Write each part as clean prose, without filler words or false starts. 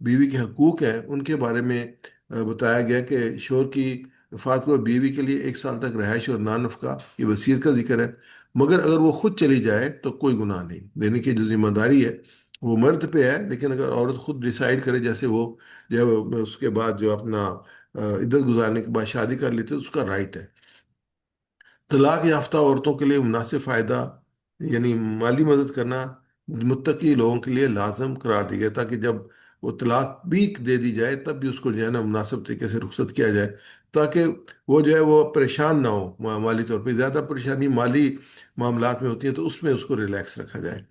بیوی کے حقوق ہیں ان کے بارے میں بتایا گیا کہ شوہر کی وفات پر بیوی کے لیے 1 سال تک رہائش اور نان نفقہ کی وصیت کا ذکر ہے، مگر اگر وہ خود چلی جائے تو کوئی گناہ نہیں، دینے کی جو ذمہ داری ہے وہ مرد پہ ہے، لیکن اگر عورت خود ڈیسائیڈ کرے، جیسے وہ جب اس کے بعد جو اپنا عدت گزارنے کے بعد شادی کر لیتے تو اس کا رائٹ ہے۔ طلاق یافتہ عورتوں کے لیے مناسب فائدہ یعنی مالی مدد کرنا متقی لوگوں کے لیے لازم قرار دی گیا، تاکہ جب وہ طلاق بھی دے دی جائے تب بھی اس کو جو ہے نا مناسب طریقے سے رخصت کیا جائے، تاکہ وہ جو ہے وہ پریشان نہ ہو مالی طور پہ، زیادہ پریشانی مالی معاملات میں ہوتی ہے تو اس میں اس کو ریلیکس رکھا جائے۔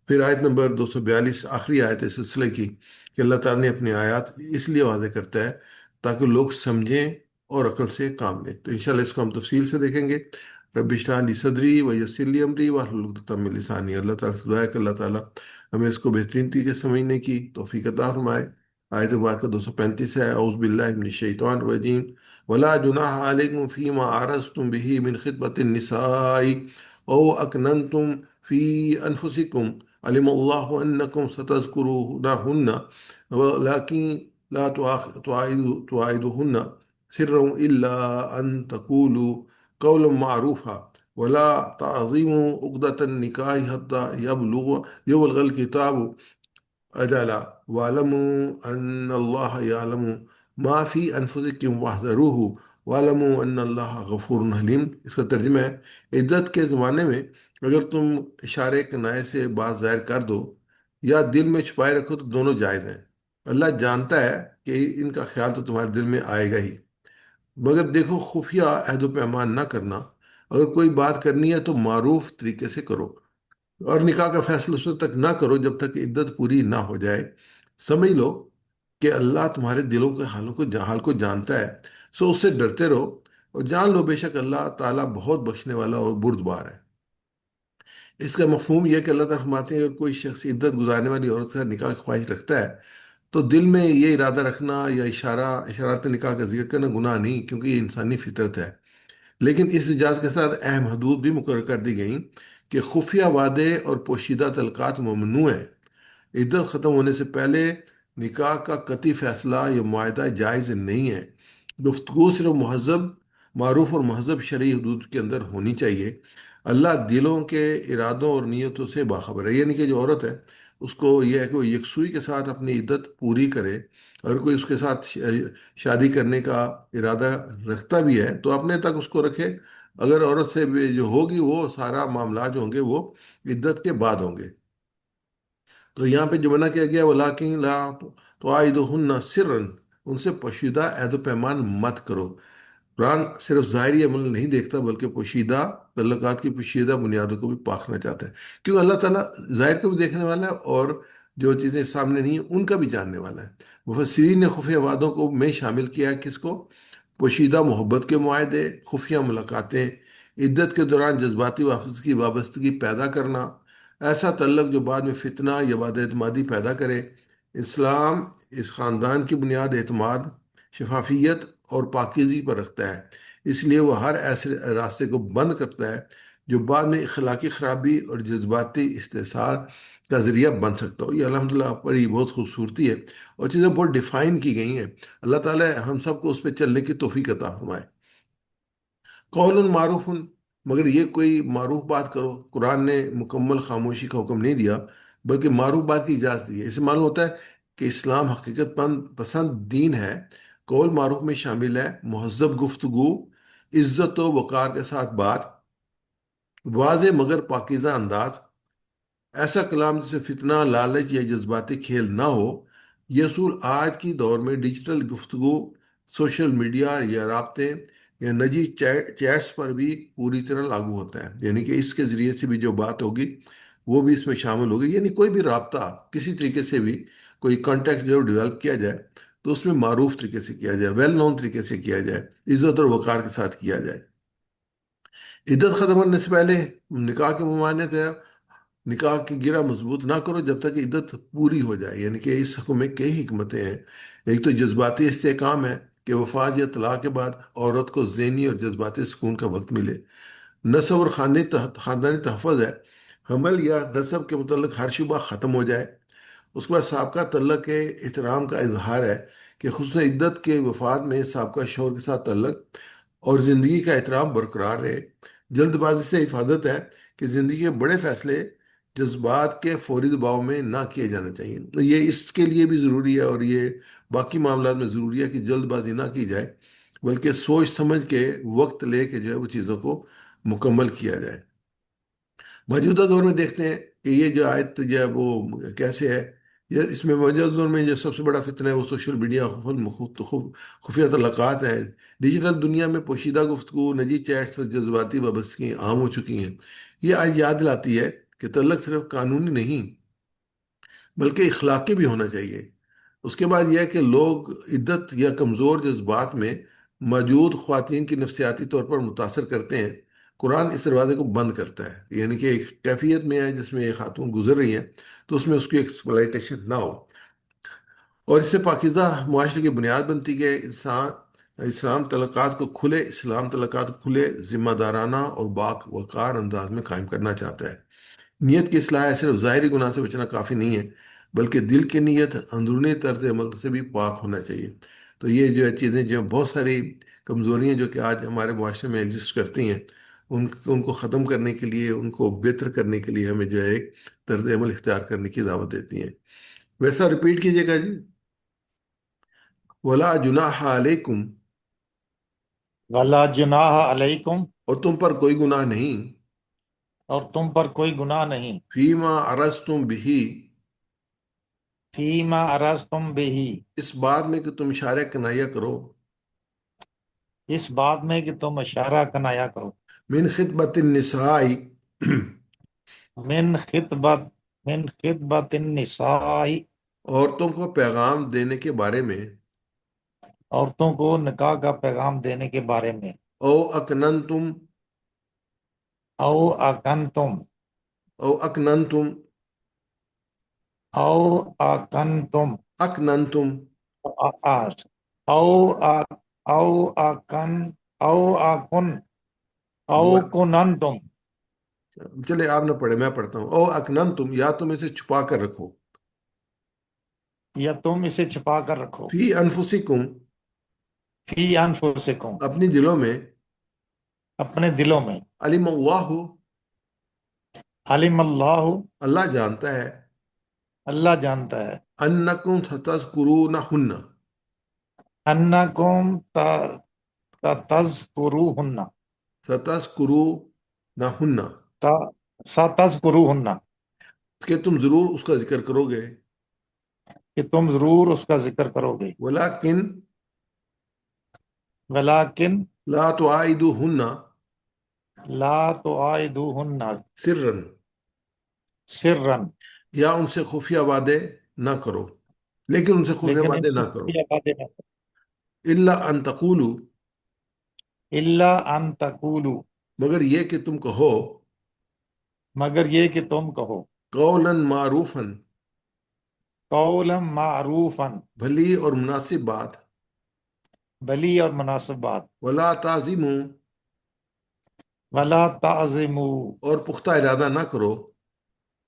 پھر آیت نمبر 242، آخری آیت اس سلسلے کی، کہ اللہ تعالیٰ نے اپنی آیات اس لیے واضح کرتا ہے تاکہ لوگ سمجھیں اور عقل سے کام لیں۔ تو انشاءاللہ اس کو ہم تفصیل سے دیکھیں گے۔ رب اشرح لی صدری ویسر لی امری واحلل عقدۃ من لسانی۔ اللہ تعالیٰ سے دعا ہے کہ اللہ تعالیٰ ہمیں اس کو بہترین طریقے سے سمجھنے کی توفیق عطا فرمائے۔ آیت مبارکہ 235 ہے، اعوذ باللہ من الشیطان الرجیم، ولا جناح علیکم فیما عرضتم به من خطبۃ النساء او اکننتم فی انفسکم علم اللہ انکم ستذکرونہن ولکن لا تواعدوهن سرا الا ان تقولوا قولا معروفا ولا تعظيموا عقدة النكاح حتى يبلغ الكتاب أجلا واعلموا أن الله يعلم ما في أنفسكم واحذروه واعلموا أن الله غفور حلیم۔ اس کا ترجمہ ہے، عدت کے زمانے میں اگر تم اشارے کنائے سے بات ظاہر کر دو یا دل میں چھپائے رکھو تو دونوں جائز ہیں۔ اللہ جانتا ہے کہ ان کا خیال تو تمہارے دل میں آئے گا ہی، مگر دیکھو خفیہ عہد و پیمان نہ کرنا، اگر کوئی بات کرنی ہے تو معروف طریقے سے کرو، اور نکاح کا فیصلہ اس وقت تک نہ کرو جب تک کہ عدت پوری نہ ہو جائے۔ سمجھ لو کہ اللہ تمہارے دلوں کے حال کو جانتا ہے، سو اس سے ڈرتے رہو، اور جان لو بے شک اللہ تعالیٰ بہت بخشنے والا اور بردبار ہے۔ اس کا مفہوم یہ ہے کہ اللہ تعالیٰ فرماتے ہیں اگر کوئی شخص عدت گزارنے والی عورت کا نکاح کی خواہش رکھتا ہے تو دل میں یہ ارادہ رکھنا یا اشارات نکاح کا ذکر کرنا گناہ نہیں، کیونکہ یہ انسانی فطرت ہے۔ لیکن اس اجازت کے ساتھ اہم حدود بھی مقرر کر دی گئیں کہ خفیہ وعدے اور پوشیدہ تعلقات ممنوع ہیں۔ عدت ختم ہونے سے پہلے نکاح کا قطعی فیصلہ یا معاہدہ جائز نہیں ہے۔ گفتگو صرف مہذب، معروف اور مہذب شرعی حدود کے اندر ہونی چاہیے۔ اللہ دلوں کے ارادوں اور نیتوں سے باخبر ہے، یعنی کہ جو عورت ہے اس کو یہ ہے کہ وہ یکسوئی کے ساتھ اپنی عدت پوری کرے۔ اگر کوئی اس کے ساتھ شادی کرنے کا ارادہ رکھتا بھی ہے تو اپنے تک اس کو رکھے، اگر عورت سے بھی جو ہوگی وہ سارا معاملات جو ہوں گے وہ عدت کے بعد ہوں گے۔ تو یہاں پہ جو منع کیا گیا وَلَٰكِن لَا تُوَاعِدُوهُنَّ سِرًّا، ان سے پوشیدہ عہد و پیمان مت کرو۔ قرآن صرف ظاہری عمل نہیں دیکھتا بلکہ پوشیدہ تعلقات کی پوشیدہ بنیادوں کو بھی پاکنا چاہتا ہے، کیونکہ اللہ تعالیٰ ظاہر کو بھی دیکھنے والا ہے اور جو چیزیں سامنے نہیں ہیں ان کا بھی جاننے والا ہے۔ مفسرین نے خفیہ وعدوں کو میں شامل کیا ہے، کس کو؟ پوشیدہ محبت کے معاہدے، خفیہ ملاقاتیں، عدت کے دوران جذباتی وابستگی پیدا کرنا، ایسا تعلق جو بعد میں فتنہ یا بد اعتمادی پیدا کرے۔ اسلام اس خاندان کی بنیاد اعتماد، شفافیت اور پاکیزگی پر رکھتا ہے، اس لیے وہ ہر ایسے راستے کو بند کرتا ہے جو بعد میں اخلاقی خرابی اور جذباتی استحصال کا ذریعہ بن سکتا ہو۔ یہ الحمدللہ بڑی بہت خوبصورتی ہے اور چیزیں بہت ڈیفائن کی گئی ہیں۔ اللہ تعالیٰ ہم سب کو اس پہ چلنے کی توفیق عطا فرمائے۔ قول معروف، مگر یہ کوئی معروف بات کرو، قرآن نے مکمل خاموشی کا حکم نہیں دیا بلکہ معروف بات کی اجازت دی ہے۔ اس سے معلوم ہوتا ہے کہ اسلام حقیقت پسند دین ہے۔ قول معروف میں شامل ہے مہذب گفتگو، عزت و وقار کے ساتھ بات، واضح مگر پاکیزہ انداز، ایسا کلام جس میں فتنہ، لالچ یا جذباتی کھیل نہ ہو۔ یہ اصول آج کی دور میں ڈیجیٹل گفتگو، سوشل میڈیا یا رابطے یا نجی چیٹس پر بھی پوری طرح لاگو ہوتا ہے، یعنی کہ اس کے ذریعے سے بھی جو بات ہوگی وہ بھی اس میں شامل ہوگی، یعنی کوئی بھی رابطہ کسی طریقے سے بھی کوئی کانٹیکٹ جو ڈیولپ کیا جائے تو اس میں معروف طریقے سے کیا جائے، ویل نون طریقے سے کیا جائے، عزت اور وقار کے ساتھ کیا جائے۔ عدت ختم ہونے سے پہلے نکاح کے ممانعت ہے، نکاح کی گرہ مضبوط نہ کرو جب تک کہ عدت پوری ہو جائے، یعنی کہ اس حکم میں کئی حکمتیں ہیں۔ ایک تو جذباتی استحکام ہے کہ وفات یا طلاق کے بعد عورت کو ذہنی اور جذباتی سکون کا وقت ملے۔ نسب اور خاندانی تحفظ ہے، حمل یا نسب کے متعلق ہر شبہ ختم ہو جائے۔ اس کے بعد سابقہ تعلق کے احترام کا اظہار ہے کہ خصوصاً عدت کے وفات میں سابقہ شوہر کے ساتھ تعلق اور زندگی کا احترام برقرار رہے۔ جلد بازی سے حفاظت ہے کہ زندگی کے بڑے فیصلے جذبات کے فوری دباؤ میں نہ کیے جانے چاہیے، تو یہ اس کے لیے بھی ضروری ہے، اور یہ باقی معاملات میں ضروری ہے کہ جلد بازی نہ کی جائے، بلکہ سوچ سمجھ کے وقت لے کے جو ہے وہ چیزوں کو مکمل کیا جائے۔ موجودہ دور میں دیکھتے ہیں کہ یہ جو آیت جو ہے وہ کیسے ہے۔ یہ اس میں موجودہ دور میں جو سب سے بڑا فتنہ ہے وہ سوشل میڈیا، خفیہ تعلقات ہیں۔ ڈیجیٹل دنیا میں پوشیدہ گفتگو، نجی چیٹس اور جذباتی وابستگیاں عام ہو چکی ہیں۔ یہ آج یاد دلاتی ہے کہ تعلق صرف قانونی نہیں بلکہ اخلاقی بھی ہونا چاہیے۔ اس کے بعد یہ ہے کہ لوگ عدت یا کمزور جذبات میں موجود خواتین کی نفسیاتی طور پر متاثر کرتے ہیں۔ قرآن اس دروازے کو بند کرتا ہے، یعنی کہ ایک کیفیت میں ہے جس میں ایک خاتون گزر رہی ہیں تو اس میں اس کی ایکسپلائٹیشن نہ ہو، اور اس سے پاکیزہ معاشرے کی بنیاد بنتی ہے۔ اسلام تعلقات کو کھلے، ذمہ دارانہ اور باوقار انداز میں قائم کرنا چاہتا ہے۔ نیت کی اصلاح ہے، صرف ظاہری گناہ سے بچنا کافی نہیں ہے، بلکہ دل کی نیت، اندرونی طرز عمل سے بھی پاک ہونا چاہیے۔ تو یہ جو ہے چیزیں جو بہت ساری کمزوریاں جو کہ آج ہمارے معاشرے میں ایگزسٹ کرتی ہیں، ان کو ختم کرنے کے لیے، ان کو بہتر کرنے کے لیے ہمیں جو ہے ایک طرز عمل اختیار کرنے کی دعوت دیتی ہیں۔ ویسا ریپیٹ کیجیے گا جی۔ ولا جناح علیکم، ولا جناح علیکم، اور تم پر کوئی گناہ نہیں، اور تم پر کوئی گناہ نہیں، فیما عرضتم بھی، فیما عرضتم بہ، اس بات میں کہ تم اشارہ کنایہ کرو، اس بات میں کہ تم اشارہ کنایا کرو، من خطبت النساء، من خطبت من خطبت النساء، عورتوں کو پیغام دینے کے بارے میں، عورتوں کو نکاح کا پیغام دینے کے بارے میں، او اکننتم، او اکنتم، او اکننتم، او اکنتم، اکننتم، او او اکن، او اکن، او کننتم، چلے آپ نہ پڑھے میں پڑھتا ہوں۔ او اکننتم، یا تم اسے چھپا کر رکھو، یا تم اسے چھپا کر رکھو، فی انفسکم، فی انفسکم، اپنی دلوں میں، اپنے دلوں میں، علم اللہ، علم اللہ، اللہ جانتا ہے، اللہ جانتا ہے، انکم ستذکرونہن، انکم تذکروہن، ستذکرونہن، ستذکروہن، کہ تم ضرور اس کا ذکر کرو گے، کہ تم ضرور اس کا ذکر کرو گے، ولیکن ولیکن لا تعائدوہن لا تعائدوہن سرا، سرا، یا ان سے خفیہ وعدے نہ کرو، لیکن ان سے خفیہ لیکن ان وعدے سے نہ کرو، خفیہ باتیں نہ کرو، الا ان تقولوا، الا ان تقولوا، مگر یہ کہ تم کہو، مگر یہ کہ تم کہو، قولا معروفا، قولا معروفا، بھلی اور مناسب بات، بھلی اور مناسب بات، ولا تعظموا، ولا تعظموا، اور پختہ ارادہ نہ کرو،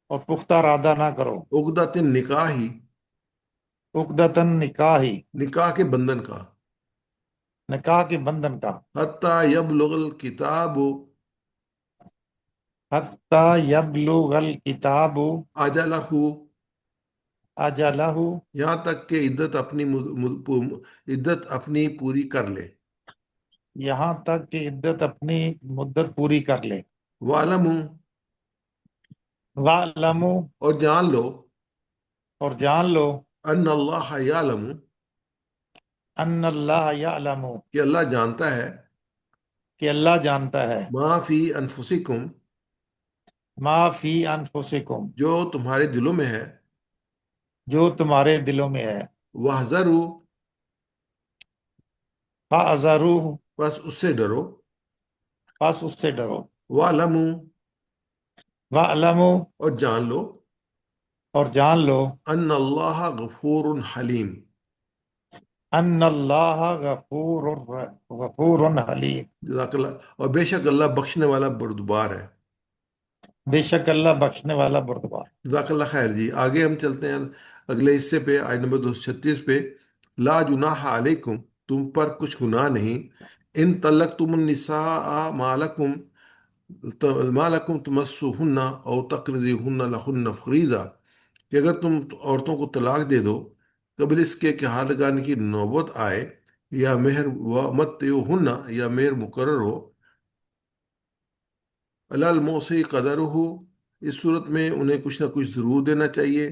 اور پختہ ارادہ نہ کرو، عقدۃ النکاح، عقدۃ النکاح، نکاح کے بندھن کا، نکاح کے بندھن کا، حتی یبلغ الکتاب حتی یبلغ الکتاب اجلہ، اجلہ، یہاں تک کہ عدت اپنی پوری کر لے، یہاں تک کہ عدت اپنی مدت پوری کر لے، وَاعْلَمُوا، وَاعْلَمُوا، اور جان لو، اور جان لو، ان اللہ یعلم، ان اللہ یعلم، کہ اللہ جانتا ہے، کہ اللہ جانتا ہے، ما فی انفسکم، ما فی انفسکم، جو تمہارے دلوں میں ہے، جو تمہارے دلوں میں ہے، وَاحْذَرُوا، فَاحْذَرُوهُ، بس اس سے ڈرو، پس اس سے ڈرو، وَاعْلَمُوا، وَاعْلَمُوا، اور جان لو، اور جان لو، ان اللہ غفور حلیم، ان اللہ غفور، غفور حلیم، جزاک اللہ، اور بے شک اللہ بخشنے والا بردبار ہے۔ بے شک اللہ بخشنے والا بردبار۔ جزاک اللہ خیر جی، آگے ہم چلتے ہیں اگلے حصے پہ، آیت نمبر 236 پہ۔ لا جناح علیکم، تم پر کچھ گناہ نہیں، ان طلقتم النساء ما لکم تمسوہن او تقرضوہن لہن فریضہ، کہ اگر تم عورتوں کو طلاق دے دو قبل اس کے کہ ہاتھ لگانے کی نوبت آئے، یا مہر و متعوہن، یا مہر مقرر ہو، الموسی قدر ہو، اس صورت میں انہیں کچھ نہ کچھ ضرور دینا چاہیے۔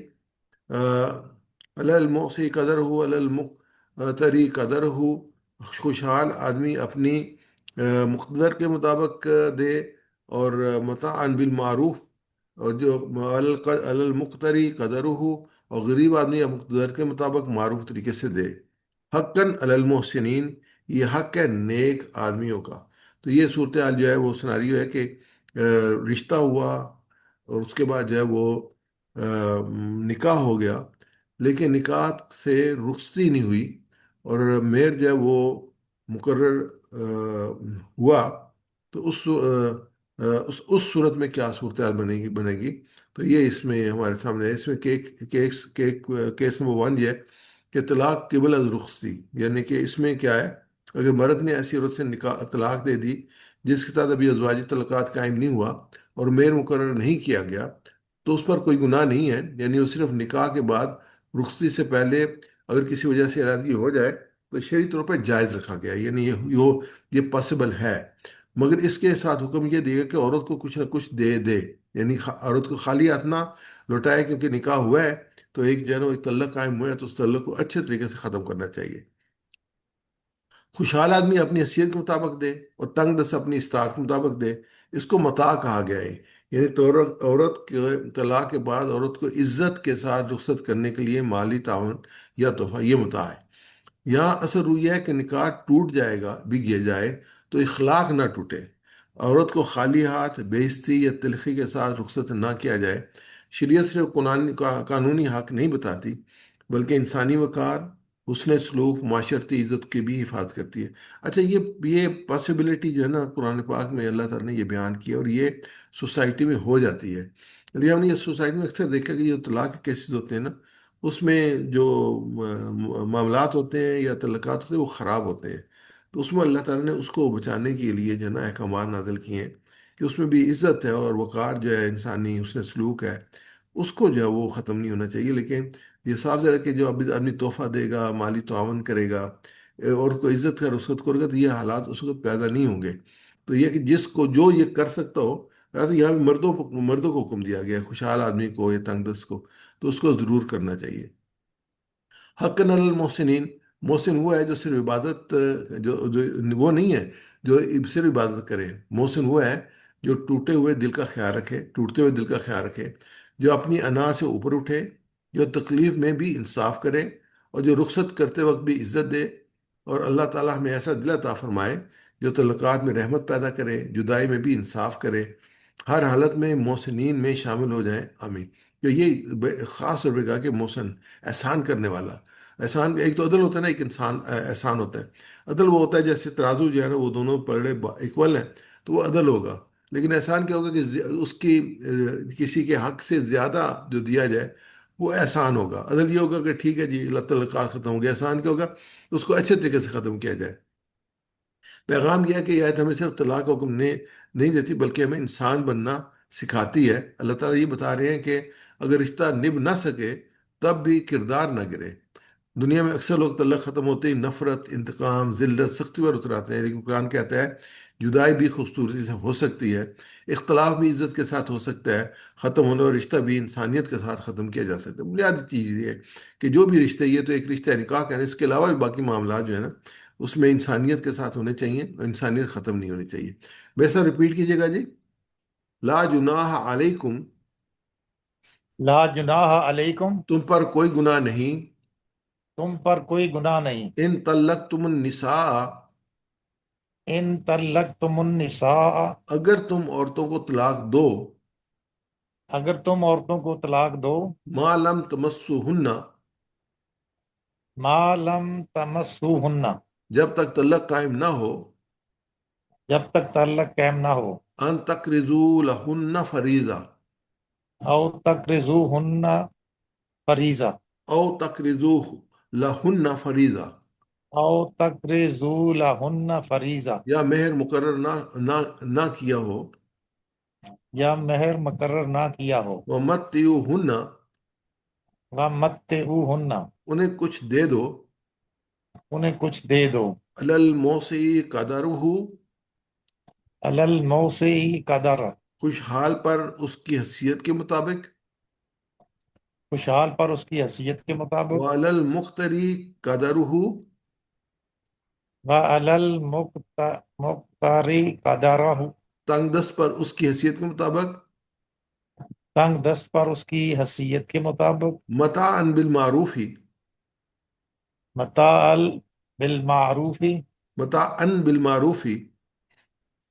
الموسی قدر ہو، المقتری قدر ہو، خوشحال آدمی اپنی مقدر کے مطابق دے، اور متاعن بالمعروف، اور جو المقتری قدر ہو، اور غریب آدمی مقدر کے مطابق معروف طریقے سے دے۔ حقاً علی المحسنین، یہ حق ہے نیک آدمیوں کا۔ تو یہ صورتحال جو ہے وہ سناریو ہے کہ رشتہ ہوا، اور اس کے بعد جو ہے وہ نکاح ہو گیا، لیکن نکاح سے رخصتی نہیں ہوئی، اور مہر جو ہے وہ مقرر ہوا، تو اس صورت میں کیا صورتحال بنے گی؟ تو یہ اس میں ہمارے سامنے ہے۔ اس میں کیس نمبر 1 یہ ہے کہ طلاق قبل از رخصتی، یعنی کہ اس میں کیا ہے، اگر مرد نے ایسی عورت سے نکاح طلاق دے دی جس کے ساتھ ابھی ازواجی تعلقات قائم نہیں ہوا اور مہر مقرر نہیں کیا گیا، تو اس پر کوئی گناہ نہیں ہے، یعنی وہ صرف نکاح کے بعد رخصتی سے پہلے اگر کسی وجہ سے علیحدگی ہو جائے تو شرعی طور پر جائز رکھا گیا ہے، یعنی یہ پاسبل ہے۔ مگر اس کے ساتھ حکم یہ دے گا کہ عورت کو کچھ نہ کچھ دے دے، یعنی عورت کو خالی ہاتھ نہ لوٹائے، کیونکہ نکاح ہوا ہے تو ایک جو ہے نا ایک تعلق قائم ہوا ہے، تو اس تعلق کو اچھے طریقے سے ختم کرنا چاہیے۔ خوشحال آدمی اپنی حیثیت کے مطابق دے، اور تنگ دست اپنی استطاعت کے مطابق دے، اس کو متاع کہا گیا ہے۔ یعنی تو عورت کے طلاق کے بعد عورت کو عزت کے ساتھ رخصت کرنے کے لیے مالی تعاون یا تحفہ، یہ متاع ہے۔ یہاں اثر یہ ہے کہ نکاح ٹوٹ جائے گا بھی گیا جائے تو اخلاق نہ ٹوٹے، عورت کو خالی ہاتھ بے عزتی یا تلخی کے ساتھ رخصت نہ کیا جائے۔ شریعت صرف قانونی حق نہیں بتاتی، بلکہ انسانی وقار، حسن سلوک، معاشرتی عزت کی بھی حفاظت کرتی ہے۔ اچھا، یہ پاسبلٹی جو ہے نا قرآن پاک میں اللہ تعالیٰ نے یہ بیان کیا، اور یہ سوسائٹی میں ہو جاتی ہے۔ لیکن ہم نے یہ سوسائٹی میں اکثر دیکھا کہ جو طلاق کے کیسز ہوتے ہیں نا، اس میں جو معاملات ہوتے ہیں یا تعلقات ہوتے ہیں وہ خراب ہوتے ہیں، تو اس میں اللہ تعالیٰ نے اس کو بچانے کے لیے جو ہے نا احکامات نازل کیے ہیں کہ اس میں بھی عزت ہے اور وقار جو ہے انسانی حسن سلوک ہے، اس کو جو ہے وہ ختم نہیں ہونا چاہیے۔ لیکن یہ صاف ظاہر ہے کہ جو ابھی آدمی تحفہ دے گا، مالی تعاون کرے گا، اور اس کو عزت کا رخصت کرے گا، تو یہ حالات اس وقت پیدا نہیں ہوں گے۔ تو یہ کہ جس کو جو یہ کر سکتا ہو، یا تو یہاں بھی مردوں کو حکم دیا گیا ہے، خوشحال آدمی کو یا تنگ دست کو، تو اس کو ضرور کرنا چاہیے۔ حق علی المحسنین، محسن وہ ہے جو صرف عبادت، جو وہ نہیں ہے جو صرف عبادت کرے۔ محسن وہ ہے جو ٹوٹے ہوئے دل کا خیال رکھے، ٹوٹتے ہوئے دل کا خیال رکھے، جو اپنی انا سے اوپر اٹھے، جو تکلیف میں بھی انصاف کرے، اور جو رخصت کرتے وقت بھی عزت دے، اور اللہ تعالیٰ ہمیں ایسا دل عطا فرمائے جو تعلقات میں رحمت پیدا کرے، جدائی میں بھی انصاف کرے، ہر حالت میں محسنین میں شامل ہو جائیں، آمین۔ کہ یہ خاص طور پہ کہا کہ محسن، احسان کرنے والا۔ احسان ایک تو عدل ہوتا ہے نا، ایک انسان احسان ہوتا ہے۔ عدل وہ ہوتا ہے جیسے ترازو جو ہے نا وہ دونوں پلڑے ایکول ہیں، تو وہ عدل ہوگا۔ لیکن احسان کیا ہوگا کہ اس کی کسی کے حق سے زیادہ جو دیا جائے وہ احسان ہوگا۔ عدل یہ ہوگا کہ ٹھیک ہے جی اللہ تعلقات ختم ہو گیا۔ احسان کیا ہوگا؟ اس کو اچھے طریقے سے ختم کیا جائے۔ پیغام یہ ہے کہ یہ آیت ہمیں صرف طلاق کا حکم نہیں دیتی، بلکہ ہمیں انسان بننا سکھاتی ہے۔ اللہ تعالیٰ یہ بتا رہے ہیں کہ اگر رشتہ نبھ نہ سکے تب بھی کردار نہ گرے۔ دنیا میں اکثر لوگ تعلق ختم ہوتے ہی نفرت، انتقام، ذلت، سختی پر اتر آتے ہیں، لیکن قرآن کہتا ہے جدائی بھی خوبصورتی سے ہو سکتی ہے، اختلاف بھی عزت کے ساتھ ہو سکتا ہے، ختم ہونے اور رشتہ بھی انسانیت کے ساتھ ختم کیا جا سکتا ہے۔ بنیادی چیز یہ ہے کہ جو بھی رشتہ، یہ تو ایک رشتہ نکاح کا ہے، اس کے علاوہ بھی باقی معاملات جو ہے نا اس میں انسانیت کے ساتھ ہونے چاہیے، اور انسانیت ختم نہیں ہونی چاہیے۔ ویسا رپیٹ کیجیے گا جی۔ لا جناح علیکم، لا جناح علیکم، تم پر کوئی گناہ نہیں، تم پر کوئی گناہ نہیں، ان طلقتم النساء، ان طلقتم النساء، اگر تم عورتوں کو طلاق دو، اگر تم عورتوں کو طلاق دو، ما لم تمسوہن، ما لم تمسوہن، جب تک تعلق قائم نہ ہو، جب تک تعلق قائم نہ ہو. ان تقرضو لہن فریضہ، او تکرزوہن فریضہ. او تقرضو لہن فریضہ، او تکرزو لہن فریضہ. یا مہر مقرر نہ کیا ہو. یا مہر مقرر نہ کیا ہو. ومتعوہن، ومتعوہن، انہیں کچھ دے دو. انہیں کچھ دے دو. علی الموسع قدرہ، علی الموسع قدر، خوشحال پر اس کی حیثیت کے مطابق. خوشحال پر اس کی حیثیت کے مطابق. وعلی المقتر قدرہ، وعلی المقتر قدرہ، تنگ دست پر اس کی حیثیت کے مطابق. تنگ دست پر اس کی حیثیت کے مطابق. متاعا بالمعروف، متاع بالمعروف، متاعا بالمعروف،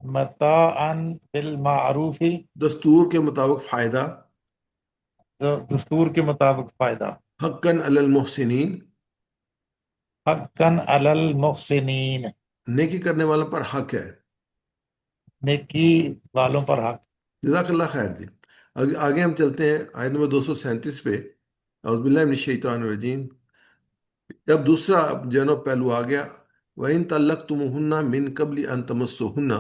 متاعا بالمعروف، دستور کے مطابق فائدہ. دستور کے مطابق فائدہ. حقا علی المحسنین، حقا علی المحسنین، نیکی کرنے والوں پر حق ہے. نیکی والوں پر حق. جزاک اللہ خیر جی. آگے ہم چلتے ہیں آیت نمبر 237 پہ. اعوذ باللہ من الشیطان الرجیم. جب دوسرا جنو پہلو آ گیا، وَإِن طَلَّقْتُمُوهُنَّ مِن قَبْلِ أَن تَمَسُّوهُنَّ،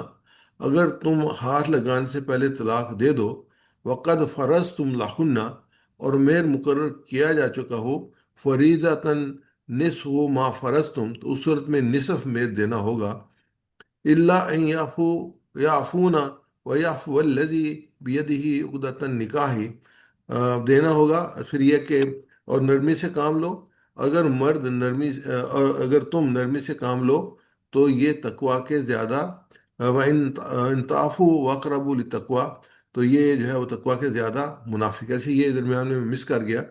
اگر تم ہاتھ لگانے سے پہلے طلاق دے دو. وَقَدْ فَرَضْتُمْ لَهُنَّ، اور مہر مقرر کیا جا چکا ہو. فَرِيضَةً نِصْفُ مَا فَرَضْتُمْ، تو اس صورت میں نصف مہر دینا ہوگا. اللہ ان یعفو یعفون ویعفو الذی بیدہ عقدۃ النکاح، دینا ہوگا. پھر یہ کہ اور نرمی سے کام لو. اگر مرد نرمی اور اگر تم نرمی سے کام لو تو یہ تقوا کے زیادہ. وَإِن تعفوا وَأَقْرَبُوا لِلتَّقْوَىٰ، تو یہ جو ہے وہ تقوا کے زیادہ منافق ہے. ایسے یہ درمیان میں مس کر گیا.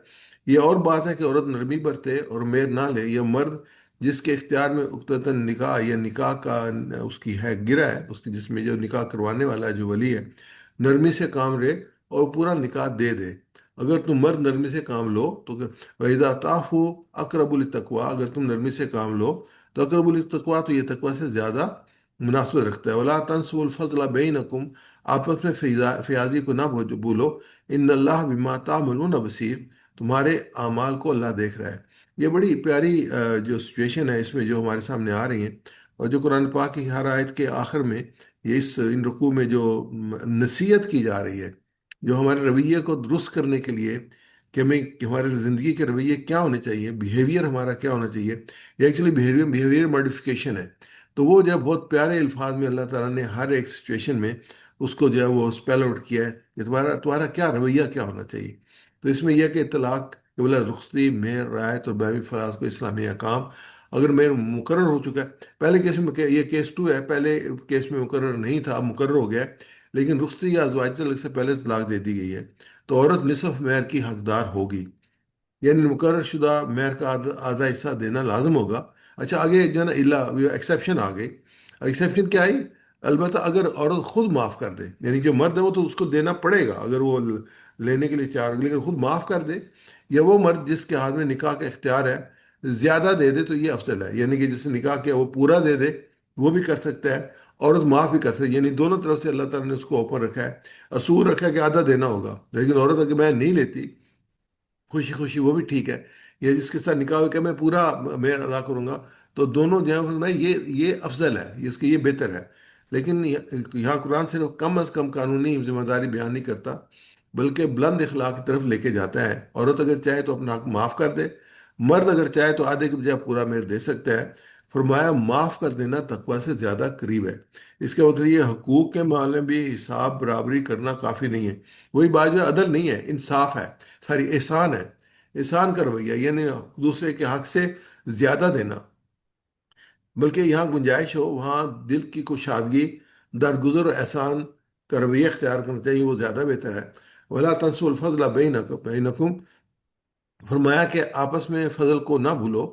یہ اور بات ہے کہ عورت نرمی برتے اور مہر نہ لے. یہ مرد جس کے اختیار میں عقدۃ نکاح یا نکاح کا اس کی ہے گرہ ہے، اس کی جس میں جو نکاح کروانے والا ہے جو ولی ہے، نرمی سے کام لے اور پورا نکاح دے دے. اگر تم مرد نرمی سے کام لو تو وَإِذَا تَعْفُوا أَقْرَبُ لِلتَّقْوَىٰ، اگر تم نرمی سے کام لو تو اقرب التقوا، تو یہ تقوا سے زیادہ مناسبت رکھتا ہے. وَلَا تَنْسُوا الْفَضْلَ بَيْنَكُمْ، آپس میں فیاضی کو نہ بھولو. إِنَّ اللَّهَ بِمَا تَعْمَلُونَ بَصِيرٌ، تمہارے اعمال کو اللہ دیکھ رہا ہے. یہ بڑی پیاری جو سچویشن ہے اس میں جو ہمارے سامنے آ رہی ہیں، اور جو قرآن پاک کی ہر آیت کے آخر میں یہ ان رکوع میں جو نصیحت کی جا رہی ہے، جو ہمارے رویے کو درست کرنے کے لیے کہ ہمارے زندگی کے رویے کیا ہونے چاہیے، بیہیویئر ہمارا کیا ہونا چاہیے. یہ ایکچولی بیہیویئر ماڈیفیکیشن ہے. تو وہ جو ہے بہت پیارے الفاظ میں اللہ تعالیٰ نے ہر ایک سچویشن میں اس کو جو ہے وہ اسپیل آؤٹ کیا ہے کہ تمہارا کیا رویہ کیا ہونا چاہیے. تو اس میں یہ کہ طلاق کہ بولا رخصتی، مہر، رعایت اور بیوی فراز کو اسلامی احکام. اگر مہر مقرر ہو چکا ہے، پہلے کیس میں یہ کیس 2 ہے، پہلے کیس میں مقرر نہیں تھا، اب مقرر ہو گیا ہے، لیکن رخصتی یا ازواج طلاق سے پہلے طلاق دے دی گئی ہے، تو عورت نصف مہر کی حقدار ہوگی. یعنی مقرر شدہ مہر کا آدھا حصہ دینا لازم ہوگا. اچھا آگے جو ہے نا ایکسیپشن آ گئی. ایکسیپشن کیا آئی؟ البتہ اگر عورت خود معاف کر دے، یعنی جو مرد ہے وہ تو اس کو دینا پڑے گا اگر وہ لینے کے لیے تیار ہو، لیکن خود معاف کر دے، یا وہ مرد جس کے ہاتھ میں نکاح کا اختیار ہے زیادہ دے دے تو یہ افضل ہے. یعنی کہ جس نے نکاح کیا وہ پورا دے دے، وہ بھی کر سکتا ہے، عورت معاف بھی کر سکتی ہے. یعنی دونوں طرف سے اللہ تعالیٰ نے اس کو اوپن رکھا ہے. اصول رکھا ہے کہ آدھا دینا ہوگا، لیکن عورت اگر میں نہیں لیتی خوشی خوشی وہ بھی ٹھیک ہے، یا جس کے ساتھ نکاح ہو کہ میں پورا مہر ادا کروں گا، تو دونوں جو ہے میں یہ افضل ہے، اس کے یہ بہتر ہے. لیکن یہاں قرآن صرف کم از کم قانونی ذمہ داری بیان نہیں کرتا، بلکہ بلند اخلاق کی طرف لے کے جاتا ہے. عورت اگر چاہے تو اپنا حق معاف کر دے، مرد اگر چاہے تو آدھے کی بجائے پورا مہر دے سکتا ہے. فرمایا معاف کر دینا تقوی سے زیادہ قریب ہے. اس کا مطلب یہ حقوق کے معاملے میں بھی حساب برابری کرنا کافی نہیں ہے. وہی بات جو ہے عدل نہیں ہے، انصاف ہے، ساری احسان ہے. احسان کا رویہ یعنی دوسرے کے حق سے زیادہ دینا، بلکہ یہاں گنجائش ہو وہاں دل کی کشادگی، درگزر و احسان کا رویہ اختیار کرنا چاہیے، وہ زیادہ بہتر ہے. وَلَا تَنْسُوا الْفَضْلَ بَيْنَكُمْ، فرمایا کہ آپس میں فضل کو نہ بھولو.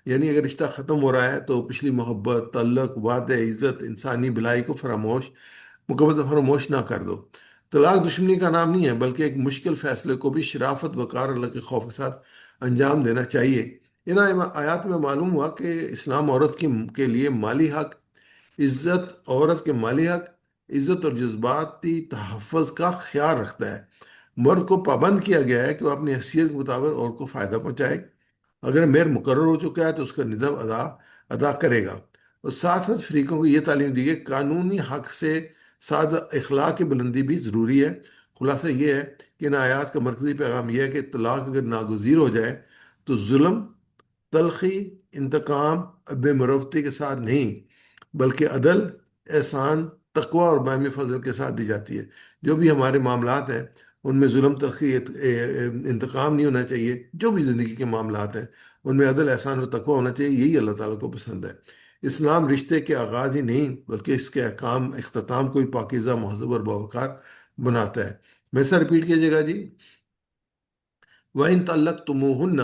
یعنی اگر رشتہ ختم ہو رہا ہے تو پچھلی محبت، تعلق، وعدے، عزت، انسانی بھلائی کو مکمل فراموش نہ کر دو. طلاق دشمنی کا نام نہیں ہے، بلکہ ایک مشکل فیصلے کو بھی شرافت، وقار، اللہ کے خوف کے ساتھ انجام دینا چاہیے. ان آیات میں معلوم ہوا کہ اسلام عورت کے لیے مالی حق، عزت، عورت کے مالی حق، عزت اور جذباتی تحفظ کا خیال رکھتا ہے۔ مرد کو پابند کیا گیا ہے کہ وہ اپنی حیثیت کے مطابق عورت کو فائدہ پہنچائے۔ اگر مہر مقرر ہو چکا ہے تو اس کا نصاب ادا کرے گا۔ اور ساتھ ساتھ فریقوں کو یہ تعلیم دی گئی کہ قانونی حق سے ساتھ اخلاق کی بلندی بھی ضروری ہے۔ خلاصہ یہ ہے کہ ان آیات کا مرکزی پیغام یہ ہے کہ طلاق اگر ناگزیر ہو جائے تو ظلم، تلخی، انتقام، بے مروتی کے ساتھ نہیں، بلکہ عدل، احسان، تقوی اور باہمی فضل کے ساتھ دی جاتی ہے۔ جو بھی ہمارے معاملات ہیں ان میں ظلم، تلخی، انتقام نہیں ہونا چاہیے۔ جو بھی زندگی کے معاملات ہیں ان میں عدل، احسان اور تقوی ہونا چاہیے۔ یہی اللہ تعالیٰ کو پسند ہے۔ اسلام رشتے کے آغاز ہی نہیں بلکہ اس کے احکام اختتام کو بھی پاکیزہ، مہذب اور باوقار بناتا ہے۔ میں سے رپیٹ کیجیے گا جی۔ وَإِن طَلَّقْتُمُوهُنَّ،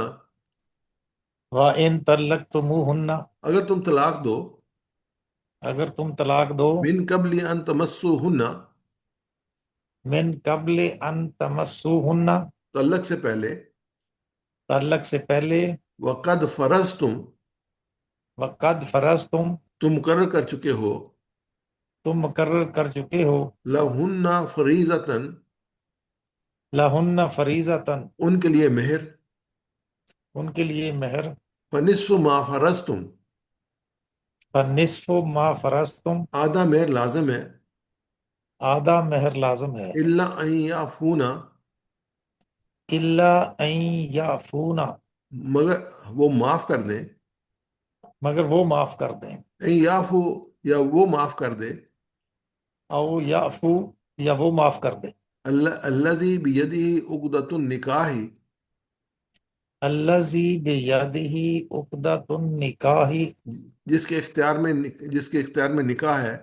وَإِن طَلَّقْتُمُوهُنَّ، اگر تم طلاق دو، اگر تم طلاق دو، من قبل ان تمسوهن، من قبل ان تمسوهن، طلق سے پہلے، طلق سے پہلے، وقد فرضتم، وقد فرضتم، تم مقرر کر چکے ہو، تم مقرر کر چکے ہو، لہن فریضتاً، لہن فریضتاً، ان کے لیے مہر، ان کے لیے مہر، فنصف ما فرضتم، فنصف ما فرضتم، آدھا مہر لازم ہے، آدھا مہر لازم ہے، الا ان یعفون، الا ان یعفونا، مگر وہ معاف کر دیں، مگر وہ معاف کر دیں، ان یعفو، یا وہ معاف کر دے، او یعفو، یا وہ معاف کر دے، الذی بیدہ عقدۃ النکاح، الذی بیدہ عقدۃ النکاح، جس کے اختیار میں، جس کے اختیار میں نکاح ہے،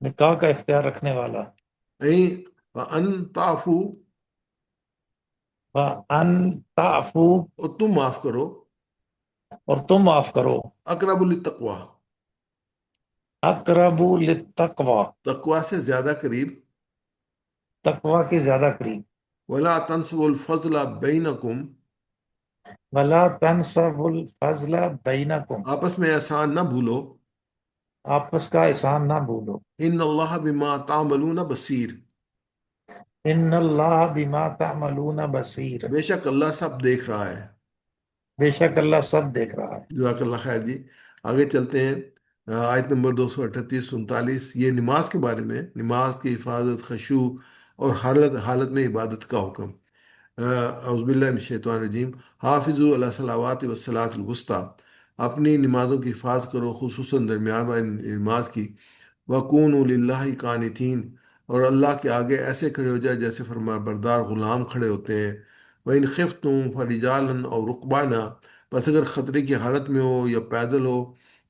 نکاح کا اختیار رکھنے والا، ان تعفو، وَأَن تَعْفُوا، اور تم معاف کرو، اور تم معاف کرو، اقرب للتقوی، اقرب للتقوی، تقوی سے زیادہ قریب، تقوی کے زیادہ قریب، ولا تنسوا الفضل بینکم، وَلَا تَنْسَوْا الْفَضْلَ بَيْنَكُمْ، آپس میں احسان نہ بھولو، آپس کا احسان نہ بھولو، ان اللہ بما تعملون بصیر، ان اللہ بما تعملون بصیر، بے شک اللہ سب دیکھ رہا ہے۔ بے شک اللہ سب دیکھ رہا ہے۔ جزاک اللہ خیر جی۔ آگے چلتے ہیں۔ آیت نمبر 238 یہ نماز کے بارے میں، نماز کی حفاظت، خشوع اور حالت میں عبادت کا حکم۔ اعوذ باللہ من الشیطان الرجیم، حافظوا علی الصلوات والصلاۃ الوسطیٰ، اپنی نمازوں کی حفاظت کرو، خصوصاً درمیان والی نماز کی۔ وَقُونُوا لِلَّهِ قانتین، اور اللہ کے آگے ایسے کھڑے ہو جائے جیسے فرما بردار غلام کھڑے ہوتے ہیں۔ وَإِنْ خِفْتُمْ فَرِجَالًا أَوْ رُكْبَانًا، بس اگر خطرے کی حالت میں ہو یا پیدل ہو،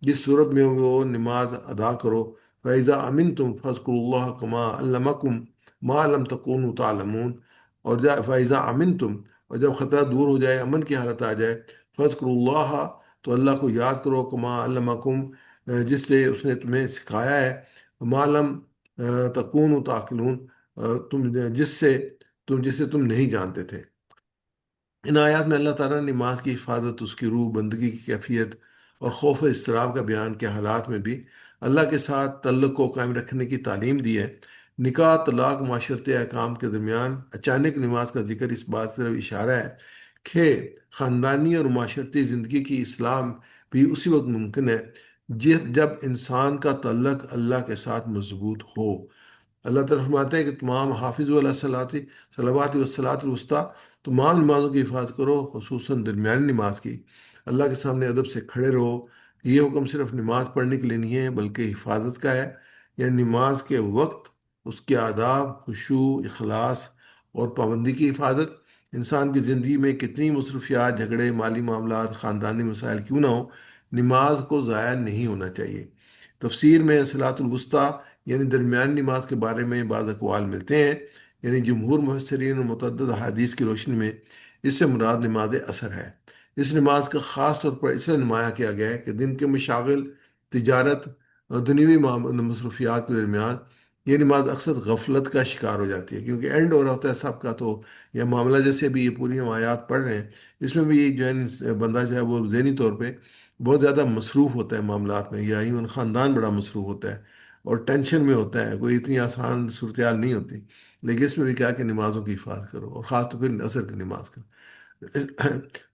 جس صورت میں ہو وہ نماز ادا کرو۔ فَإِذَا أَمِنْتُمْ فَاذْكُرُوا اللَّهَ كَمَا عَلَّمَكُمْ مَا لَمْ تَكُونُوا تَعْلَمُونَ، اور فَإِذَا أَمِنْتُمْ، اور جب خطرہ دور ہو جائے، امن کی حالت آ جائے، فَاذْكُرُوا اللَّهَ، تو اللہ کو یاد کرو، کما علمکم، جس سے اس نے تمہیں سکھایا ہے، معلم تکون تعقلون، تم جسے تم نہیں جانتے تھے۔ ان آیات میں اللہ تعالیٰ نے نماز کی حفاظت، اس کی روح، بندگی کی کیفیت اور خوف و اضطراب کا بیان کے حالات میں بھی اللہ کے ساتھ تعلق کو قائم رکھنے کی تعلیم دی ہے۔ نکاح، طلاق، معاشرتی احکام کے درمیان اچانک نماز کا ذکر اس بات کی طرف اشارہ ہے کہ خاندانی اور معاشرتی زندگی کی اصلاح بھی اسی وقت ممکن ہے جب انسان کا تعلق اللہ کے ساتھ مضبوط ہو۔ اللہ تعالیٰ فرماتا ہے کہ تمام حافظ علیہ صلوات والصلاۃ الوسطیٰ، تمام نمازوں کی حفاظت کرو، خصوصاً درمیانی نماز کی۔ اللہ کے سامنے ادب سے کھڑے رہو۔ یہ حکم صرف نماز پڑھنے کے لیے نہیں ہے بلکہ حفاظت کا ہے، یعنی نماز کے وقت اس کے آداب، خشوع، اخلاص اور پابندی کی حفاظت۔ انسان کی زندگی میں کتنی مصروفیات، جھگڑے، مالی معاملات، خاندانی مسائل کیوں نہ ہو، نماز کو ضائع نہیں ہونا چاہیے۔ تفسیر میں صلاۃ الوسطیٰ یعنی درمیان نماز کے بارے میں بعض اقوال ملتے ہیں، یعنی جمہور مفسرین اور متعدد احادیث کی روشنی میں اس سے مراد نماز اثر ہے۔ اس نماز کا خاص طور پر اس لیے نمایاں کیا گیا ہے کہ دن کے مشاغل، تجارت اور دنیوی مصروفیات کے درمیان یہ نماز اکثر غفلت کا شکار ہو جاتی ہے، کیونکہ اینڈ ہو رہا ہوتا ہے سب کا، تو یہ معاملہ جیسے بھی یہ پوری ہم آیات پڑھ رہے ہیں، اس میں بھی جو ہے بندہ جو ہے وہ ذہنی طور پہ بہت زیادہ مصروف ہوتا ہے معاملات میں، یا ایون خاندان بڑا مصروف ہوتا ہے اور ٹینشن میں ہوتا ہے، کوئی اتنی آسان صورتحال نہیں ہوتی، لیکن اس میں بھی کیا کہ نمازوں کی حفاظت کرو، اور خاص طور پہ عصر کی نماز کا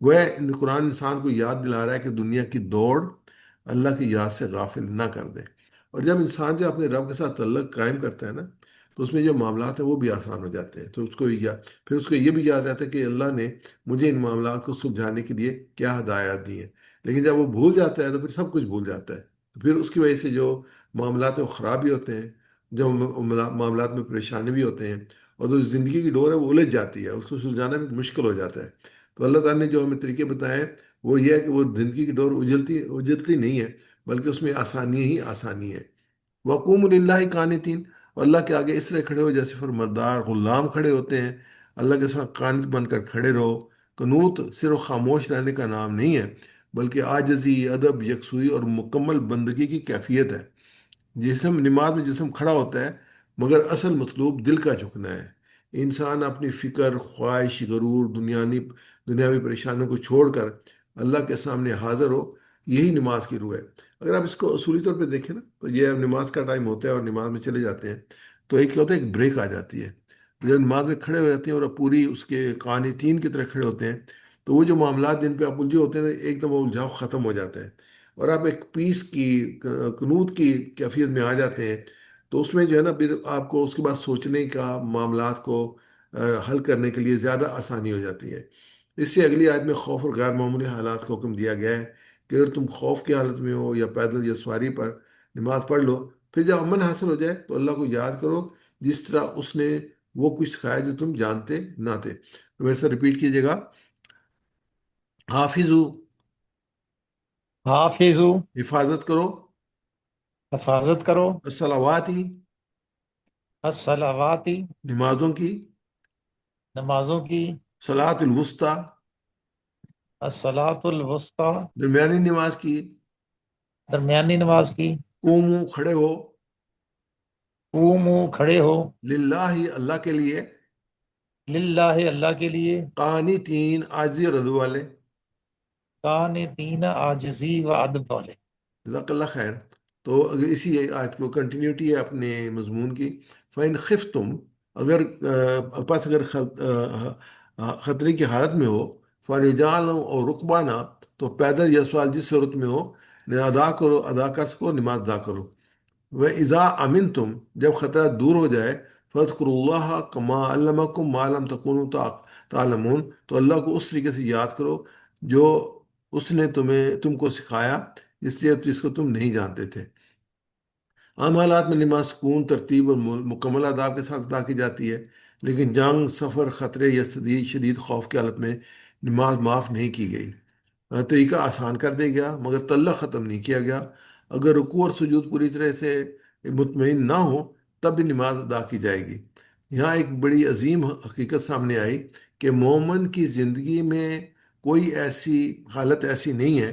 گویا قرآن انسان کو یاد دلا رہا ہے کہ دنیا کی دوڑ اللہ کی یاد سے غافل نہ کر دے، اور جب انسان جو اپنے رب کے ساتھ تعلق قائم کرتا ہے نا، تو اس میں جو معاملات ہیں وہ بھی آسان ہو جاتے ہیں، تو اس کو پھر اس کو یہ بھی یاد رہتا ہے کہ اللہ نے مجھے ان معاملات کو سلجھانے کے لیے کیا ہدایات دی ہیں، لیکن جب وہ بھول جاتا ہے تو پھر سب کچھ بھول جاتا ہے، تو پھر اس کی وجہ سے جو معاملات ہیں وہ خراب بھی ہوتے ہیں، جو معاملات میں پریشانی بھی ہوتے ہیں، اور جو زندگی کی ڈور ہے وہ الجھ جاتی ہے، اس کو سلجھانا بھی مشکل ہو جاتا ہے۔ تو اللہ تعالیٰ نے جو ہمیں طریقے بتائے ہیں وہ یہ ہے کہ وہ زندگی کی ڈور اجلتی نہیں ہے، بلکہ اس میں آسانی ہی آسانی ہے۔ وقوم للہ قانتین، اور اللہ کے آگے اس طرح کھڑے ہو جیسے فرمردار غلام کھڑے ہوتے ہیں، اللہ کے ساتھ قانت بن کر کھڑے رہو۔ قنوت صرف خاموش رہنے کا نام نہیں ہے، بلکہ عاجزی، ادب، یکسوئی اور مکمل بندگی کی کیفیت ہے۔ جسم نماز میں جسم کھڑا ہوتا ہے، مگر اصل مطلوب دل کا جھکنا ہے۔ انسان اپنی فکر، خواہش، غرور، دنیاوی پریشانیوں کو چھوڑ کر اللہ کے سامنے حاضر ہو، یہی نماز کی روح ہے۔ اگر آپ اس کو اصولی طور پہ دیکھیں نا، تو یہ اب نماز کا ٹائم ہوتا ہے اور نماز میں چلے جاتے ہیں، تو ایک کیا ہوتا ہے، ایک بریک آ جاتی ہے، جب نماز میں کھڑے ہو جاتے ہیں اور پوری اس کے قانتین کی طرح کھڑے ہوتے ہیں، تو وہ جو معاملات جن پہ آپ الجھے ہوتے ہیں نا، ایک دم وہ الجھاؤ ختم ہو جاتا ہے، اور آپ ایک پیس کی، قنوت کی کیفیت میں آ جاتے ہیں۔ تو اس میں جو ہے نا، پھر آپ کو اس کے بعد سوچنے کا، معاملات کو حل کرنے کے لیے زیادہ آسانی ہو جاتی ہے۔ اس سے اگلی آیت میں خوف اور غیر معمولی حالات کا حکم دیا گیا ہے کہ اگر تم خوف کی حالت میں ہو یا پیدل یا سواری پر، نماز پڑھ لو، پھر جب امن حاصل ہو جائے تو اللہ کو یاد کرو، جس طرح اس نے وہ کچھ سکھایا جو تم جانتے نہ تھے۔ تو ویسا ریپیٹ کیجیے گا: حافظ، حافظو، حفاظت کرو، حفاظت کرو، الصلواتی، الصلواتی، نمازوں کی، نمازوں کی، صلاۃ الوسطی، الصلاۃ الوسطی، درمیانی نماز کی، درمیانی نماز کی، قومو، کھڑے ہو، قومو، کھڑے ہو، للہ، اللہ کے لیے، للہ، اللہ کے لیے، قانتین، عاجزی اور رضا والے۔ قانتین، عاجزی و ادب والے۔ جزاک اللہ خیر۔ تو اگر اسی آیت کو کنٹینیوٹی ہے اپنے مضمون کی، فَإِنْ خِفْتُمْ، اگر پس اگر خطرے کی حالت میں ہو، فَرِجَالٌ اور رُكْبَانًا، تو پیدل یا سوال جس صورت میں ہو، ادا کرو، ادا کر سکو، نماز ادا کرو۔ وَإِذَا أَمِنْتُمْ، جب خطرہ دور ہو جائے، فَاذْكُرُوا اللَّهَ كَمَا عَلَّمَكُم مَّا لَمْ تَكُونُوا تَعْلَمُونَ، تو اللہ کو اس طریقے سے یاد کرو جو اس نے تم کو سکھایا، جس کو تم نہیں جانتے تھے۔ عام حالات میں نماز سکون، ترتیب اور مکمل آداب کے ساتھ ادا کی جاتی ہے، لیکن جنگ، سفر، خطرے یا شدید خوف کی حالت میں نماز معاف نہیں کی گئی۔ طریقہ آسان کر دیا گیا، مگر تعلق ختم نہیں کیا گیا۔ اگر رکوع اور سجود پوری طرح سے مطمئن نہ ہو، تب بھی نماز ادا کی جائے گی۔ یہاں ایک بڑی عظیم حقیقت سامنے آئی کہ مومن کی زندگی میں کوئی ایسی حالت ایسی نہیں ہے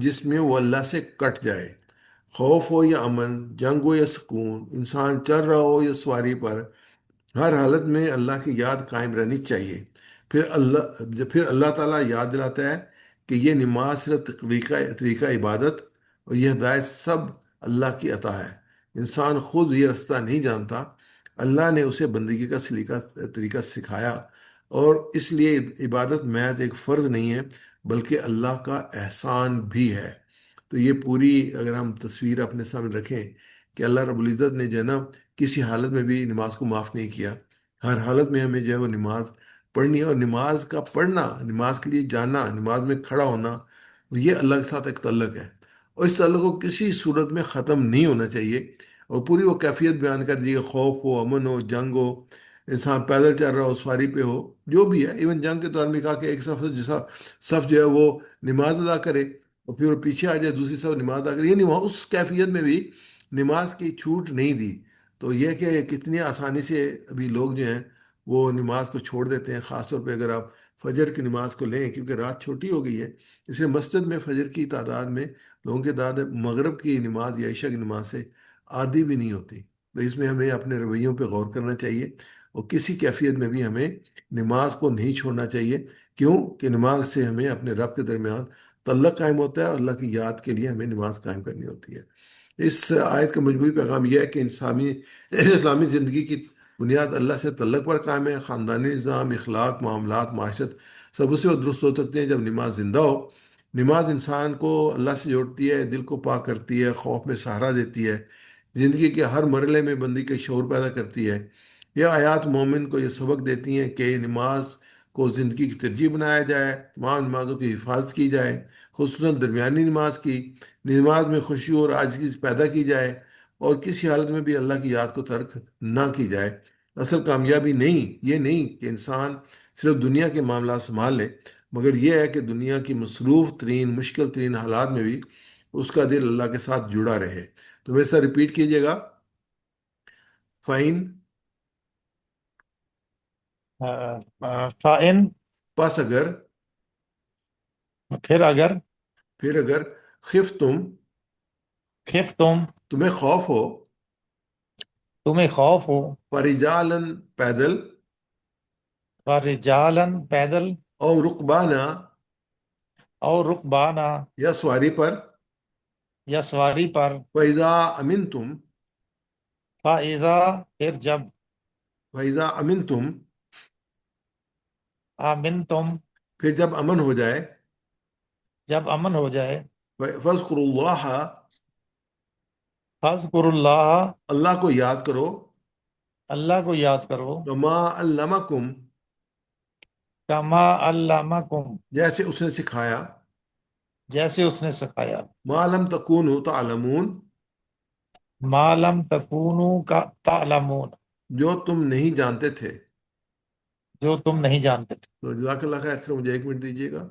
جس میں وہ اللہ سے کٹ جائے۔ خوف ہو یا امن، جنگ ہو یا سکون، انسان چل رہا ہو یا سواری پر، ہر حالت میں اللہ کی یاد قائم رہنی چاہیے۔ پھر اللہ تعالیٰ یاد دلاتا ہے کہ یہ نماز صرف طریقہ عبادت، اور یہ ہدایت سب اللہ کی عطا ہے۔ انسان خود یہ راستہ نہیں جانتا، اللہ نے اسے بندگی کا طریقہ سکھایا، اور اس لیے عبادت محض ایک فرض نہیں ہے، بلکہ اللہ کا احسان بھی ہے۔ تو یہ پوری اگر ہم تصویر اپنے سامنے رکھیں کہ اللہ رب العزت نے جو ہے نا، کسی حالت میں بھی نماز کو معاف نہیں کیا، ہر حالت میں ہمیں جو ہے وہ نماز پڑھنی ہے، اور نماز کا پڑھنا، نماز کے لیے جانا، نماز میں کھڑا ہونا، یہ اللہ کے ساتھ ایک تعلق ہے، اور اس تعلق کو کسی صورت میں ختم نہیں ہونا چاہیے۔ اور پوری وہ کیفیت بیان کر دی، خوف ہو، امن ہو، جنگ ہو، انسان پیدل چل رہا ہو، سواری پہ ہو، جو بھی ہے، ایون جنگ کے دوران بھی کہا کہ ایک صف جو ہے وہ نماز ادا کرے، اور پھر وہ پیچھے آ جائے، دوسری صف نماز ادا کرے، یعنی وہاں اس کیفیت میں بھی نماز کی چھوٹ نہیں دی۔ تو یہ کہ کتنی آسانی سے ابھی لوگ جو ہیں وہ نماز کو چھوڑ دیتے ہیں، خاص طور پہ اگر آپ فجر کی نماز کو لیں، کیونکہ رات چھوٹی ہو گئی ہے، اس لیے مسجد میں فجر کی تعداد میں لوگوں کی تعداد مغرب کی نماز یا عشاء کی نماز سے آدھی بھی نہیں ہوتی۔ تو اس میں ہمیں اپنے رویوں پہ غور کرنا چاہیے، اور کسی کیفیت میں بھی ہمیں نماز کو نہیں چھوڑنا چاہیے۔ کیوں کہ نماز سے ہمیں اپنے رب کے درمیان تعلق قائم ہوتا ہے، اور اللہ کی یاد کے لیے ہمیں نماز قائم کرنی ہوتی ہے۔ اس آیت کا مجموعی پیغام یہ ہے کہ اسلامی زندگی کی بنیاد اللہ سے تعلق پر قائم ہے۔ خاندانی نظام، اخلاق، معاملات، معاشرت سب اسے وہ درست ہو سکتے ہیں جب نماز زندہ ہو۔ نماز انسان کو اللہ سے جوڑتی ہے، دل کو پاک کرتی ہے، خوف میں سہارا دیتی ہے، زندگی کے ہر مرحلے میں بندی کا شعور پیدا کرتی ہے۔ یہ آیات مومن کو یہ سبق دیتی ہیں کہ نماز کو زندگی کی ترجیح بنایا جائے، تمام نمازوں کی حفاظت کی جائے، خصوصاً درمیانی نماز کی۔ نماز میں خوشی اور عاجزی پیدا کی جائے، اور کسی حالت میں بھی اللہ کی یاد کو ترک نہ کی جائے۔ اصل کامیابی یہ نہیں کہ انسان صرف دنیا کے معاملات سنبھال لے، مگر یہ ہے کہ دنیا کی مصروف ترین، مشکل ترین حالات میں بھی اس کا دل اللہ کے ساتھ جڑا رہے۔ تو میرے ساتھ ریپیٹ کیجیے گا: فائن، فَإِن، پس اگر، پھر اگر، پھر اگر، خف تم، خف تم، تمہیں خوف ہو، تمہیں خوف ہو، فرجالن، پیدل، فرجالن، پیدل، اور رقبانا، اور رکبانا، یا سواری پر، یا سواری پر، فیضا امن تم، فائزہ، پھر جب، فیضا امن تم، آمن تم، پھر جب امن ہو جائے، جب امن ہو جائے، فذکر اللہ، فاذکر اللہ، اللہ کو یاد کرو، اللہ کو یاد کرو، کما علمکم، کما علمکم، جیسے اس نے سکھایا، جیسے اس نے سکھایا، ما لم تکونوا تعلمون، ما لم تکونوا کا تعلمون، جو تم نہیں جانتے تھے۔ جو تم نہیں جانتے تھے۔ تو جزاک اللہ خیر، صرف مجھے 1 منٹ دیجیے گا۔